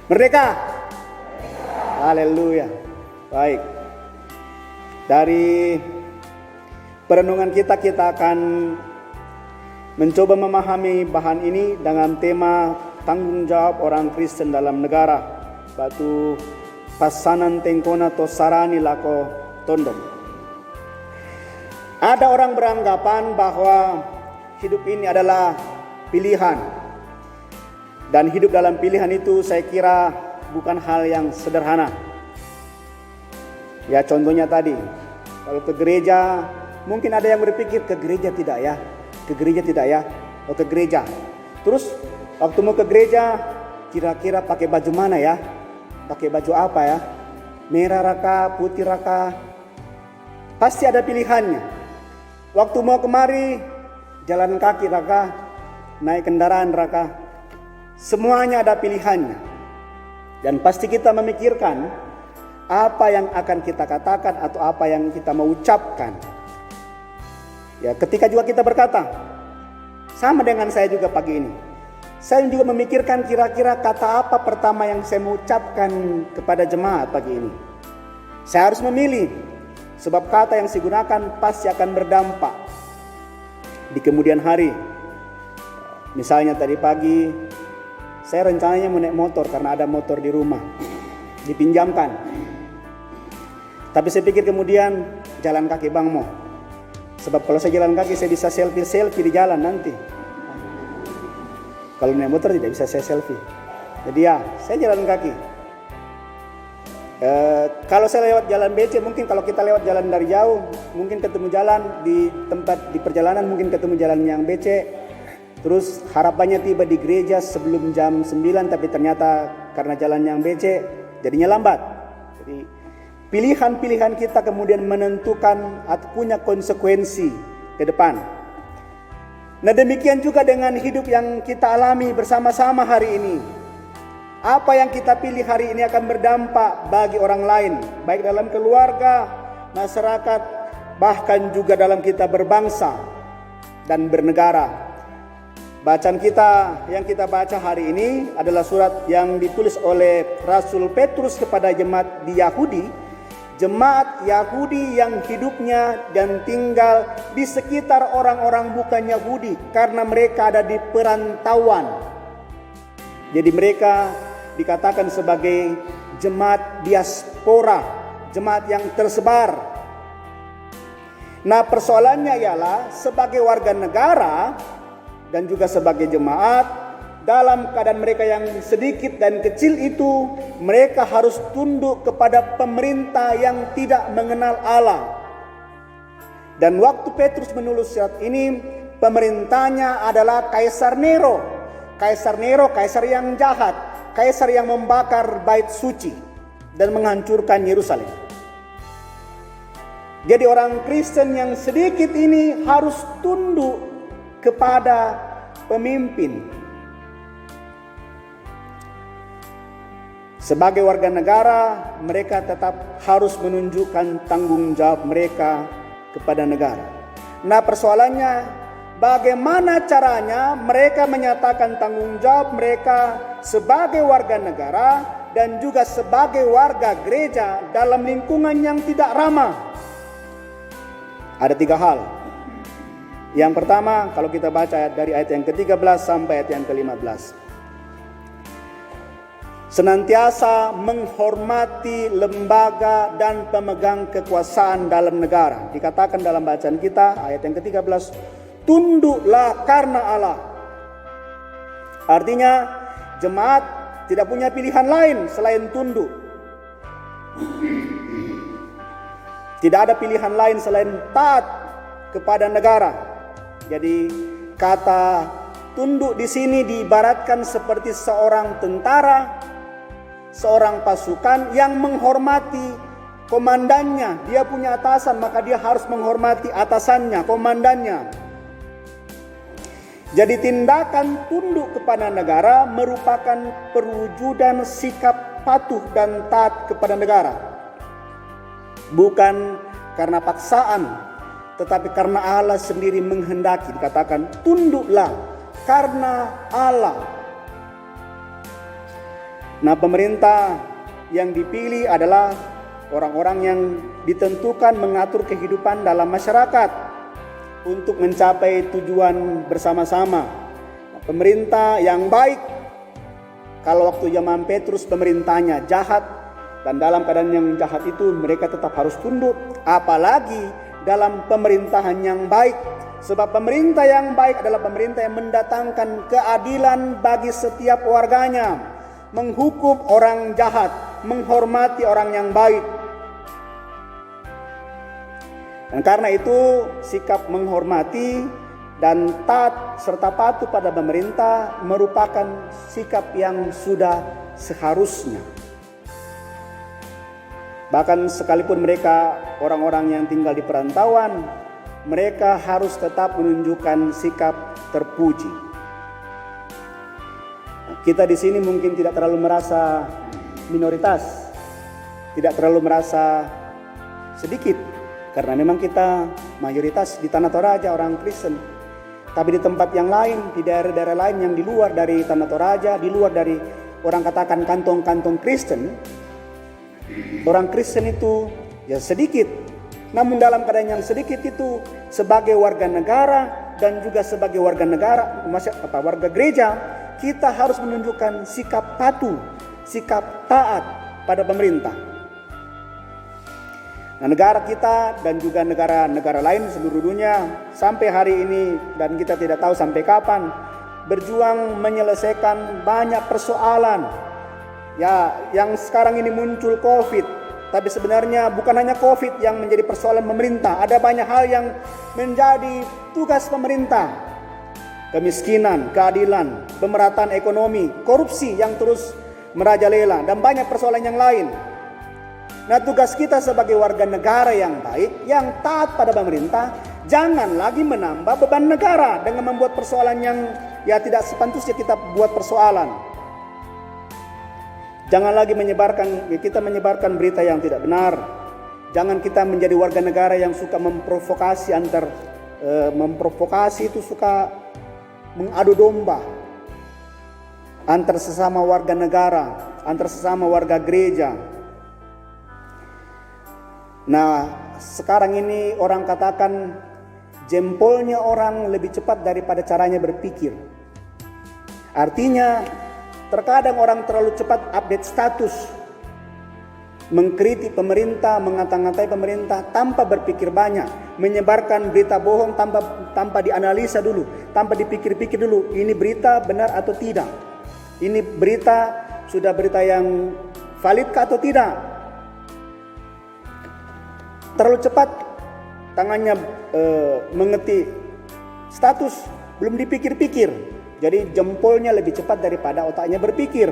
Merdeka. Haleluya. Baik. Dari perenungan kita akan mencoba memahami bahan ini dengan tema tanggung jawab orang Kristen dalam negara. Batu pasanan tengkona to sarani lako tondong. Ada orang beranggapan bahwa hidup ini adalah pilihan. Dan hidup dalam pilihan itu saya kira bukan hal yang sederhana. Ya contohnya tadi, kalau ke gereja, mungkin ada yang berpikir ke gereja tidak ya, ke gereja tidak ya, atau ke gereja. Terus waktu mau ke gereja, kira-kira pakai baju mana ya? Pakai baju apa ya? Merah raka, putih raka? Pasti ada pilihannya. Waktu mau kemari, jalan kaki raka, naik kendaraan raka? Semuanya ada pilihannya. Dan pasti kita memikirkan apa yang akan kita katakan atau apa yang kita mau ucapkan. Ya, ketika juga kita berkata, sama dengan saya juga pagi ini. Saya juga memikirkan kira-kira kata apa pertama yang saya mau ucapkan kepada jemaat pagi ini. Saya harus memilih, sebab kata yang saya gunakan pasti akan berdampak di kemudian hari. Misalnya tadi pagi, saya rencananya mau naik motor karena ada motor di rumah, dipinjamkan. Tapi saya pikir kemudian jalan kaki Bang Mo. Sebab kalau saya jalan kaki saya bisa selfie di jalan nanti. Kalau naik motor tidak bisa saya selfie. Jadi ya, saya jalan kaki. Kalau saya lewat jalan BC, mungkin kalau kita lewat jalan dari jauh, mungkin ketemu jalan di tempat di perjalanan, mungkin ketemu jalan yang BC. Terus harapannya tiba di gereja sebelum jam 9, tapi ternyata karena jalan yang BC jadinya lambat. Jadi pilihan-pilihan kita kemudian menentukan atau punya konsekuensi ke depan. Nah demikian juga dengan hidup yang kita alami bersama-sama hari ini. Apa yang kita pilih hari ini akan berdampak bagi orang lain, baik dalam keluarga, masyarakat, bahkan juga dalam kita berbangsa dan bernegara. Bacaan kita yang kita baca hari ini adalah surat yang ditulis oleh Rasul Petrus kepada jemaat di Yahudi. Jemaat Yahudi yang hidupnya dan tinggal di sekitar orang-orang bukan Yahudi karena mereka ada di perantauan. Jadi mereka dikatakan sebagai jemaat diaspora, jemaat yang tersebar. Nah persoalannya ialah sebagai warga negara dan juga sebagai jemaat, dalam keadaan mereka yang sedikit dan kecil itu, mereka harus tunduk kepada pemerintah yang tidak mengenal Allah. Dan waktu Petrus menulis surat ini, pemerintahnya adalah Kaisar Nero. Kaisar Nero, kaisar yang jahat, kaisar yang membakar bait suci dan menghancurkan Yerusalem. Jadi orang Kristen yang sedikit ini harus tunduk kepada pemimpin. Sebagai warga negara, mereka tetap harus menunjukkan tanggung jawab mereka kepada negara. Nah persoalannya, bagaimana caranya mereka menyatakan tanggung jawab mereka sebagai warga negara dan juga sebagai warga gereja dalam lingkungan yang tidak ramah? Ada 3 hal. Yang pertama, kalau kita baca dari ayat yang ke-13 sampai ayat yang ke-15. Senantiasa menghormati lembaga dan pemegang kekuasaan dalam negara. Dikatakan dalam bacaan kita ayat yang ke-13, tunduklah karena Allah. Artinya jemaat tidak punya pilihan lain selain tunduk. Tidak ada pilihan lain selain taat kepada negara. Jadi kata tunduk di sini diibaratkan seperti seorang tentara, seorang pasukan yang menghormati komandannya. Dia punya atasan, maka dia harus menghormati atasannya, komandannya. Jadi tindakan tunduk kepada negara merupakan perwujudan sikap patuh dan taat kepada negara. Bukan karena paksaan, tetapi karena Allah sendiri menghendaki. Dikatakan tunduklah karena Allah. Nah, pemerintah yang dipilih adalah orang-orang yang ditentukan mengatur kehidupan dalam masyarakat untuk mencapai tujuan bersama-sama. Nah, pemerintah yang baik, kalau waktu zaman Petrus pemerintahnya jahat, dan dalam keadaan yang jahat itu mereka tetap harus tunduk, apalagi dalam pemerintahan yang baik. Sebab pemerintah yang baik adalah pemerintah yang mendatangkan keadilan bagi setiap warganya, menghukum orang jahat, menghormati orang yang baik. Dan karena itu sikap menghormati dan taat serta patuh pada pemerintah merupakan sikap yang sudah seharusnya. Bahkan sekalipun mereka orang-orang yang tinggal di perantauan, mereka harus tetap menunjukkan sikap terpuji. Kita di sini mungkin tidak terlalu merasa minoritas, tidak terlalu merasa sedikit, karena memang kita mayoritas di Tanah Toraja orang Kristen. Tapi di tempat yang lain, di daerah-daerah lain yang di luar dari Tanah Toraja, di luar dari orang katakan kantong-kantong Kristen, orang Kristen itu ya sedikit. Namun dalam keadaan yang sedikit itu, sebagai warga negara dan juga sebagai warga negara, warga gereja, kita harus menunjukkan sikap patuh, sikap taat pada pemerintah. Nah, negara kita dan juga negara-negara lain seluruh dunia sampai hari ini, dan kita tidak tahu sampai kapan, berjuang menyelesaikan banyak persoalan. Ya, yang sekarang ini muncul COVID. Tapi sebenarnya bukan hanya COVID yang menjadi persoalan pemerintah. Ada banyak hal yang menjadi tugas pemerintah. Kemiskinan, keadilan, pemerataan ekonomi, korupsi yang terus merajalela, dan banyak persoalan yang lain. Nah, tugas kita sebagai warga negara yang baik, yang taat pada pemerintah, jangan lagi menambah beban negara dengan membuat persoalan yang ya tidak sepantasnya kita buat persoalan. Jangan lagi kita menyebarkan berita yang tidak benar. Jangan kita menjadi warga negara yang suka memprovokasi memprovokasi itu suka mengadu domba antar sesama warga negara, antar sesama warga gereja. Nah, sekarang ini orang katakan jempolnya orang lebih cepat daripada caranya berpikir. Artinya terkadang orang terlalu cepat update status, mengkritik pemerintah, mengata-ngatai pemerintah tanpa berpikir banyak, menyebarkan berita bohong tanpa dianalisa dulu, tanpa dipikir-pikir dulu, ini berita benar atau tidak, ini berita sudah berita yang validkah atau tidak. Terlalu cepat tangannya mengetik status, belum dipikir-pikir. Jadi jempolnya lebih cepat daripada otaknya berpikir.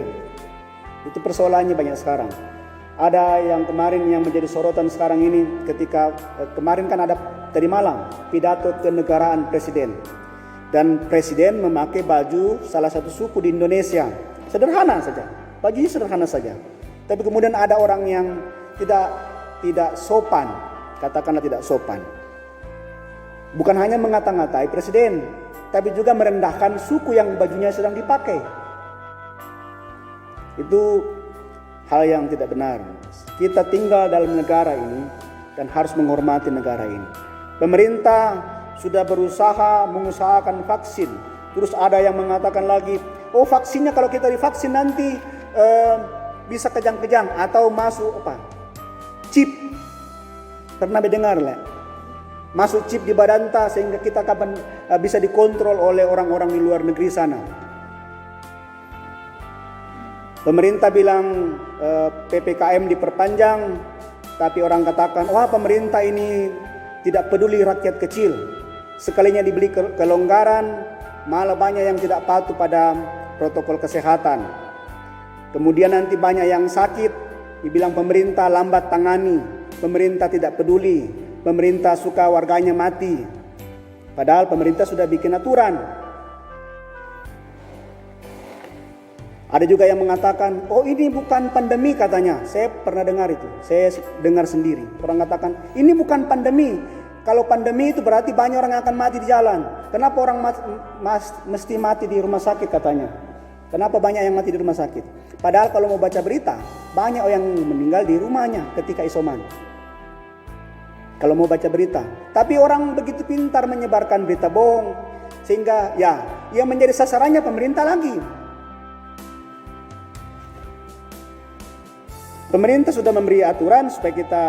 Itu persoalannya banyak sekarang. Ada yang kemarin yang menjadi sorotan sekarang ini, ketika kemarin kan ada tadi malam pidato kenegaraan presiden. Dan presiden memakai baju salah satu suku di Indonesia. Sederhana saja, bajunya sederhana saja. Tapi kemudian ada orang yang tidak sopan, katakanlah tidak sopan. Bukan hanya mengata-ngatai presiden, tapi juga merendahkan suku yang bajunya sedang dipakai. Itu hal yang tidak benar. Kita tinggal dalam negara ini dan harus menghormati negara ini. Pemerintah sudah berusaha mengusahakan vaksin. Terus ada yang mengatakan lagi, oh vaksinnya kalau kita divaksin nanti bisa kejang-kejang atau masuk chip. Pernah mendengar lah? Masuk chip di badan sehingga kita kapan bisa dikontrol oleh orang-orang di luar negeri sana. Pemerintah bilang PPKM diperpanjang, tapi orang katakan, wah pemerintah ini tidak peduli rakyat kecil. Sekalinya dibeli kelonggaran, malah banyak yang tidak patuh pada protokol kesehatan. Kemudian nanti banyak yang sakit, dibilang pemerintah lambat tangani, pemerintah tidak peduli. Pemerintah suka warganya mati. Padahal pemerintah sudah bikin aturan. Ada juga yang mengatakan, oh ini bukan pandemi katanya. Saya pernah dengar itu. Saya dengar sendiri. Orang katakan, ini bukan pandemi. Kalau pandemi itu berarti banyak orang yang akan mati di jalan. Kenapa orang mesti mati di rumah sakit katanya? Kenapa banyak yang mati di rumah sakit? Padahal kalau mau baca berita, banyak yang meninggal di rumahnya ketika isoman. Kalau mau baca berita. Tapi orang begitu pintar menyebarkan berita bohong, sehingga yang menjadi sasarannya pemerintah lagi. Pemerintah sudah memberi aturan supaya kita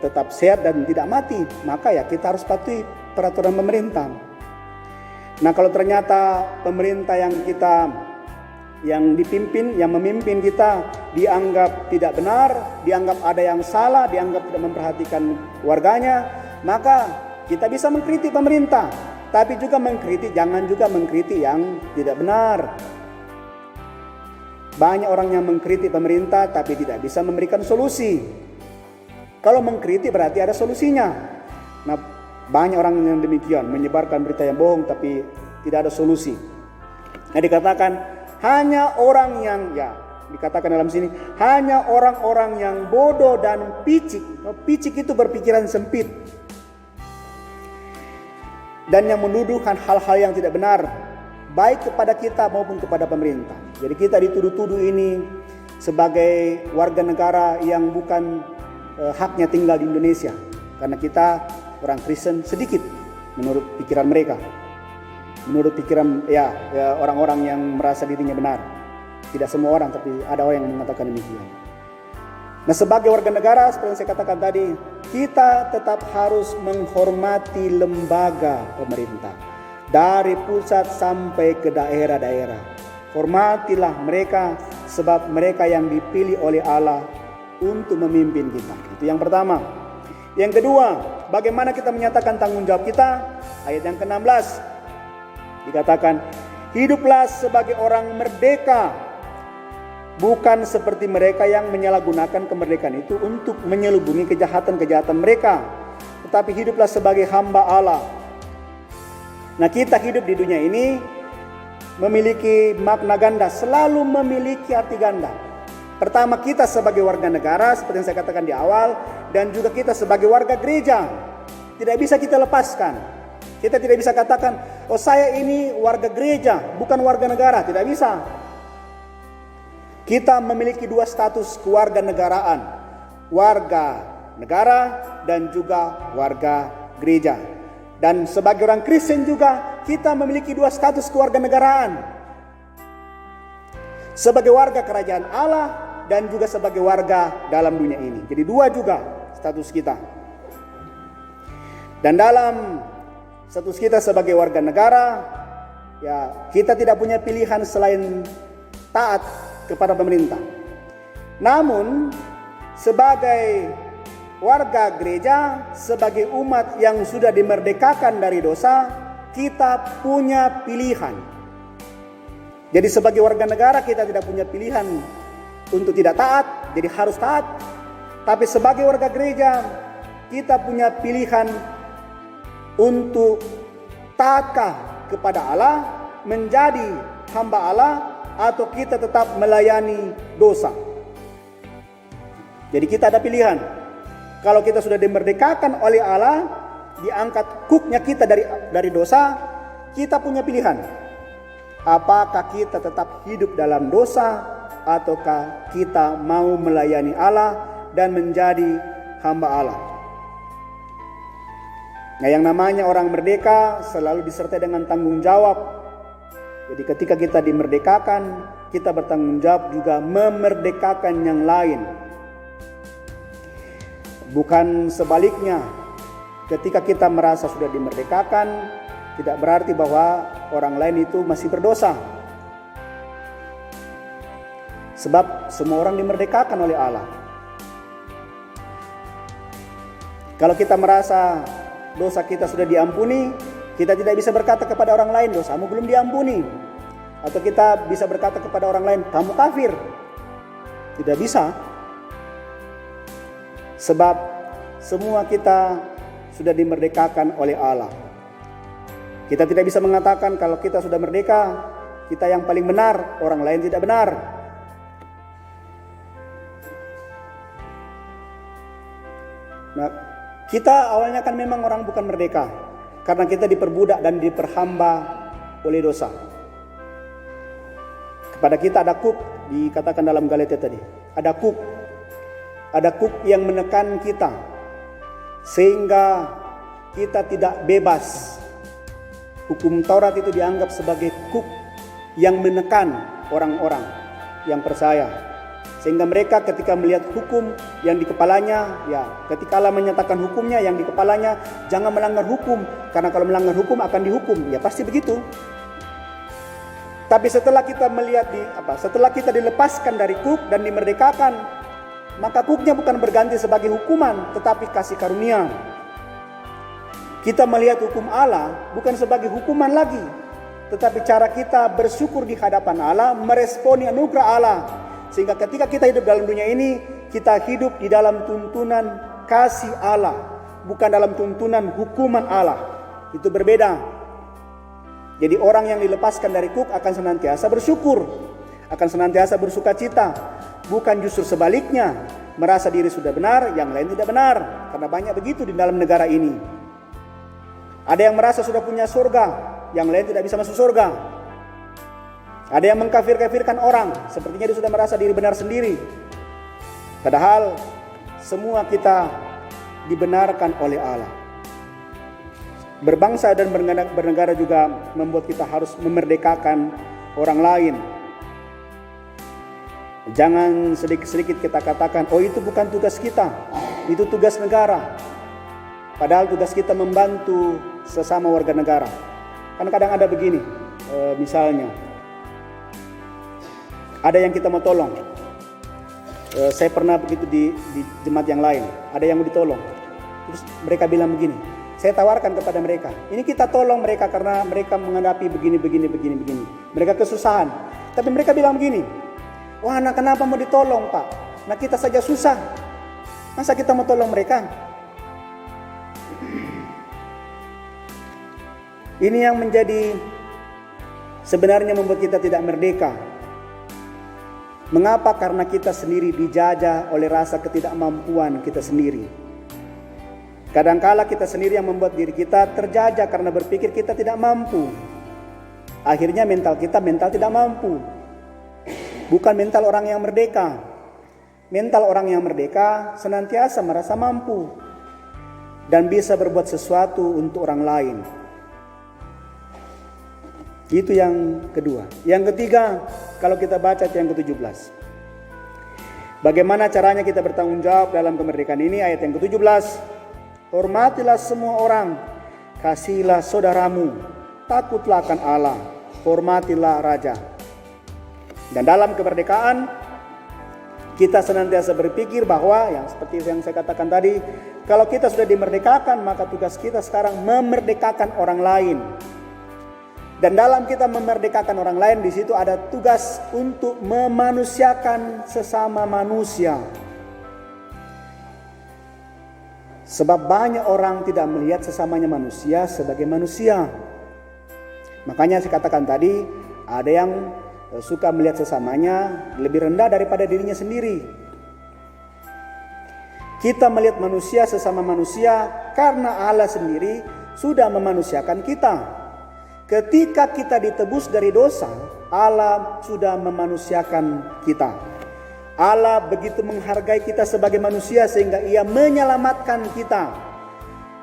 tetap sehat dan tidak mati. Maka kita harus patuhi peraturan pemerintah. Nah, kalau ternyata pemerintah yang dipimpin, yang memimpin kita dianggap tidak benar, dianggap ada yang salah, dianggap tidak memperhatikan warganya, maka kita bisa mengkritik pemerintah, tapi juga jangan juga mengkritik yang tidak benar. Banyak orang yang mengkritik pemerintah tapi tidak bisa memberikan solusi. Kalau mengkritik berarti ada solusinya. Nah, banyak orang yang demikian, menyebarkan berita yang bohong tapi tidak ada solusi. Nah, dikatakan hanya orang yang dikatakan dalam sini hanya orang-orang yang bodoh dan picik. Picik itu berpikiran sempit dan yang menuduhkan hal-hal yang tidak benar, baik kepada kita maupun kepada pemerintah. Jadi kita dituduh-tuduh ini sebagai warga negara yang bukan haknya tinggal di Indonesia, karena kita orang Kristen sedikit menurut pikiran mereka, menurut pikiran orang-orang yang merasa dirinya benar. Tidak semua orang, tapi ada orang yang mengatakan demikian. Nah, sebagai warga negara seperti yang saya katakan tadi, kita tetap harus menghormati lembaga pemerintah dari pusat sampai ke daerah-daerah. Hormatilah mereka sebab mereka yang dipilih oleh Allah untuk memimpin kita. Itu yang pertama. Yang kedua, bagaimana kita menyatakan tanggung jawab kita? Ayat yang ke-16 dikatakan, hiduplah sebagai orang merdeka, bukan seperti mereka yang menyalahgunakan kemerdekaan itu untuk menyelubungi kejahatan-kejahatan mereka, tetapi hiduplah sebagai hamba Allah. Nah, kita hidup di dunia ini memiliki makna ganda, selalu memiliki arti ganda. Pertama, kita sebagai warga negara seperti yang saya katakan di awal, dan juga kita sebagai warga gereja. Tidak bisa kita lepaskan. Kita tidak bisa katakan, oh saya ini warga gereja, bukan warga negara. Tidak bisa. Kita memiliki dua status kewarganegaraan, warga negara dan juga warga gereja. Dan sebagai orang Kristen juga kita memiliki dua status kewarganegaraan, sebagai warga kerajaan Allah dan juga sebagai warga dalam dunia ini. Jadi dua juga status kita. Dan dalam status kita sebagai warga negara, kita tidak punya pilihan selain taat kepada pemerintah. Namun sebagai warga gereja, sebagai umat yang sudah dimerdekakan dari dosa, kita punya pilihan. Jadi sebagai warga negara kita tidak punya pilihan untuk tidak taat, jadi harus taat. Tapi sebagai warga gereja kita punya pilihan untuk taatkah kepada Allah, menjadi hamba Allah, atau kita tetap melayani dosa. Jadi kita ada pilihan. Kalau kita sudah dimerdekakan oleh Allah, diangkat kuknya kita dari dosa, kita punya pilihan. Apakah kita tetap hidup dalam dosa, ataukah kita mau melayani Allah dan menjadi hamba Allah. Nah, yang namanya orang merdeka selalu disertai dengan tanggung jawab. Jadi ketika kita dimerdekakan, kita bertanggung jawab juga memerdekakan yang lain. Bukan sebaliknya, ketika kita merasa sudah dimerdekakan, tidak berarti bahwa orang lain itu masih berdosa. Sebab semua orang dimerdekakan oleh Allah. Kalau kita merasa dosa kita sudah diampuni, kita tidak bisa berkata kepada orang lain, dosamu belum diampuni. Atau kita bisa berkata kepada orang lain, kamu kafir. Tidak bisa. Sebab semua kita sudah dimerdekakan oleh Allah. Kita tidak bisa mengatakan kalau kita sudah merdeka, kita yang paling benar, orang lain tidak benar. Nah, kita awalnya kan memang orang bukan merdeka, karena kita diperbudak dan diperhamba oleh dosa. Pada kita ada kuk, dikatakan dalam Galatia tadi. Ada kuk yang menekan kita sehingga kita tidak bebas. Hukum Taurat itu dianggap sebagai kuk yang menekan orang-orang yang percaya, sehingga mereka ketika melihat hukum yang di kepalanya, ya ketika Allah menyatakan hukumnya yang di kepalanya, jangan melanggar hukum, karena kalau melanggar hukum akan dihukum. Ya pasti begitu. Tapi setelah kita melihat setelah kita dilepaskan dari kuk dan dimerdekakan, maka kuknya bukan berganti sebagai hukuman, tetapi kasih karunia. Kita melihat hukum Allah bukan sebagai hukuman lagi, tetapi cara kita bersyukur di hadapan Allah, meresponi anugerah Allah. Sehingga ketika kita hidup dalam dunia ini, kita hidup di dalam tuntunan kasih Allah, bukan dalam tuntunan hukuman Allah. Itu berbeda. Jadi orang yang dilepaskan dari kuk akan senantiasa bersyukur, akan senantiasa bersuka cita, bukan justru sebaliknya, merasa diri sudah benar, yang lain tidak benar. Karena banyak begitu di dalam negara ini. Ada yang merasa sudah punya surga, yang lain tidak bisa masuk surga. Ada yang mengkafir-kafirkan orang, sepertinya dia sudah merasa diri benar sendiri. Padahal semua kita dibenarkan oleh Allah. Berbangsa dan bernegara juga membuat kita harus memerdekakan orang lain. Jangan sedikit-sedikit kita katakan, oh itu bukan tugas kita, itu tugas negara. Padahal tugas kita membantu sesama warga negara. Kan kadang ada begini, misalnya ada yang kita mau tolong. Saya pernah begitu di jemaat yang lain, ada yang mau ditolong. Terus mereka bilang begini, saya tawarkan kepada mereka, ini kita tolong mereka karena mereka menghadapi begini. Mereka kesusahan. Tapi mereka bilang begini, wah nah kenapa mau ditolong Pak? Nah kita saja susah, masa kita mau tolong mereka? Ini yang menjadi sebenarnya membuat kita tidak merdeka. Mengapa? Karena kita sendiri dijajah oleh rasa ketidakmampuan kita sendiri. Kadangkala kita sendiri yang membuat diri kita terjajah karena berpikir kita tidak mampu. Akhirnya mental kita tidak mampu. Bukan mental orang yang merdeka. Mental orang yang merdeka senantiasa merasa mampu dan bisa berbuat sesuatu untuk orang lain. Itu yang kedua. Yang ketiga, kalau kita baca yang ke-17. Bagaimana caranya kita bertanggung jawab dalam kemerdekaan ini? Ayat yang ke-17. Hormatilah semua orang, kasihilah saudaramu, takutlah akan Allah, hormatilah raja. Dan dalam kemerdekaan, kita senantiasa berpikir bahwa, yang seperti yang saya katakan tadi, kalau kita sudah dimerdekakan, maka tugas kita sekarang memerdekakan orang lain. Dan dalam kita memerdekakan orang lain, di situ ada tugas untuk memanusiakan sesama manusia. Sebab banyak orang tidak melihat sesamanya manusia sebagai manusia. Makanya saya katakan tadi, ada yang suka melihat sesamanya lebih rendah daripada dirinya sendiri. Kita melihat manusia sesama manusia karena Allah sendiri sudah memanusiakan kita. Ketika kita ditebus dari dosa, Allah sudah memanusiakan kita. Allah begitu menghargai kita sebagai manusia sehingga Ia menyelamatkan kita.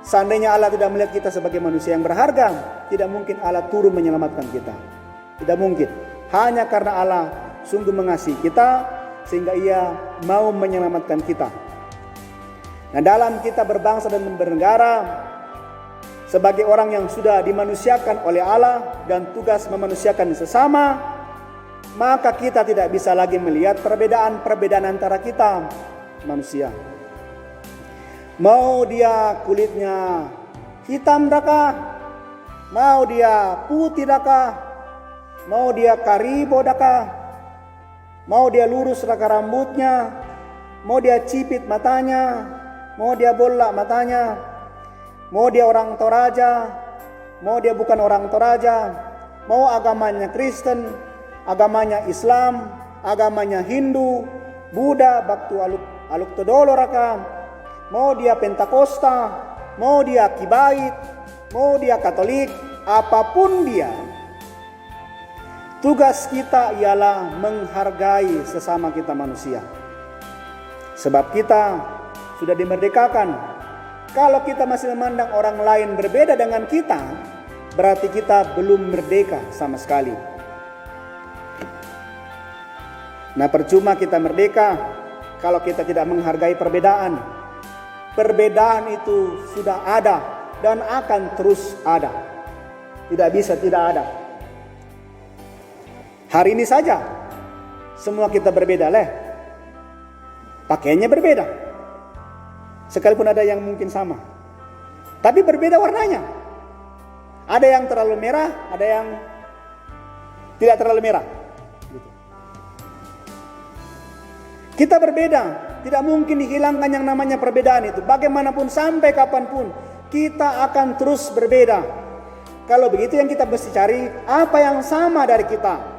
Seandainya Allah tidak melihat kita sebagai manusia yang berharga, tidak mungkin Allah turun menyelamatkan kita. Tidak mungkin. Hanya karena Allah sungguh mengasihi kita sehingga Ia mau menyelamatkan kita. Nah, dalam kita berbangsa dan bernegara, sebagai orang yang sudah dimanusiakan oleh Allah dan tugas memanusiakan sesama, maka kita tidak bisa lagi melihat perbedaan antara kita manusia. Mau dia kulitnya hitam dakah, mau dia putih dakah, mau dia karibo dakah, mau dia lurus dakah rambutnya, mau dia cipit matanya, mau dia bola matanya, mau dia orang Toraja, mau dia bukan orang Toraja, mau agamanya Kristen, agamanya Islam, agamanya Hindu, Buddha, Baktu Aluk Todolo Raka, mau dia Pentakosta, mau dia Kibait, mau dia Katolik, apapun dia. Tugas kita ialah menghargai sesama kita manusia. Sebab kita sudah dimerdekakan. Kalau kita masih memandang orang lain berbeda dengan kita, berarti kita belum merdeka sama sekali. Nah, percuma kita merdeka kalau kita tidak menghargai perbedaan. Perbedaan itu sudah ada dan akan terus ada. Tidak bisa tidak ada. Hari ini saja semua kita berbeda pakaiannya berbeda. Sekalipun ada yang mungkin sama, tapi berbeda warnanya. Ada yang terlalu merah, ada yang tidak terlalu merah. Kita berbeda, tidak mungkin dihilangkan yang namanya perbedaan itu. Bagaimanapun sampai kapanpun kita akan terus berbeda. Kalau begitu yang kita mesti cari apa yang sama dari kita.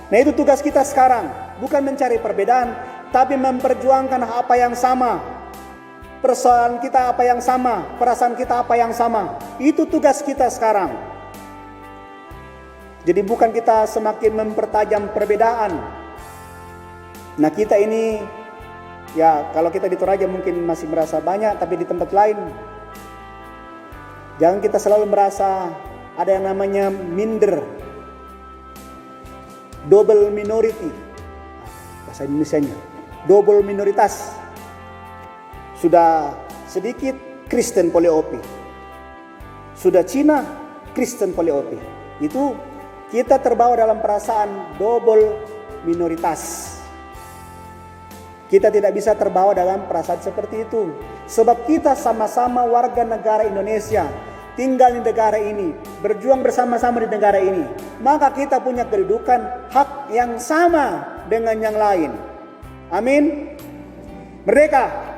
Nah, itu tugas kita sekarang, bukan mencari perbedaan, tapi memperjuangkan apa yang sama. Persoalan kita apa yang sama, perasaan kita apa yang sama. Itu tugas kita sekarang. Jadi bukan kita semakin mempertajam perbedaan. Nah, kita ini, ya kalau kita di Toraja mungkin masih merasa banyak, tapi di tempat lain jangan kita selalu merasa ada yang namanya minder, double minority, bahasa Indonesianya, double minoritas. Sudah sedikit Kristen poliopi, sudah Cina Kristen poliopi. Itu kita terbawa dalam perasaan double minoritas. Kita tidak bisa terbawa dalam perasaan seperti itu. Sebab kita sama-sama warga negara Indonesia, tinggal di negara ini, berjuang bersama-sama di negara ini. Maka kita punya kedudukan hak yang sama dengan yang lain. Amin. Merdeka.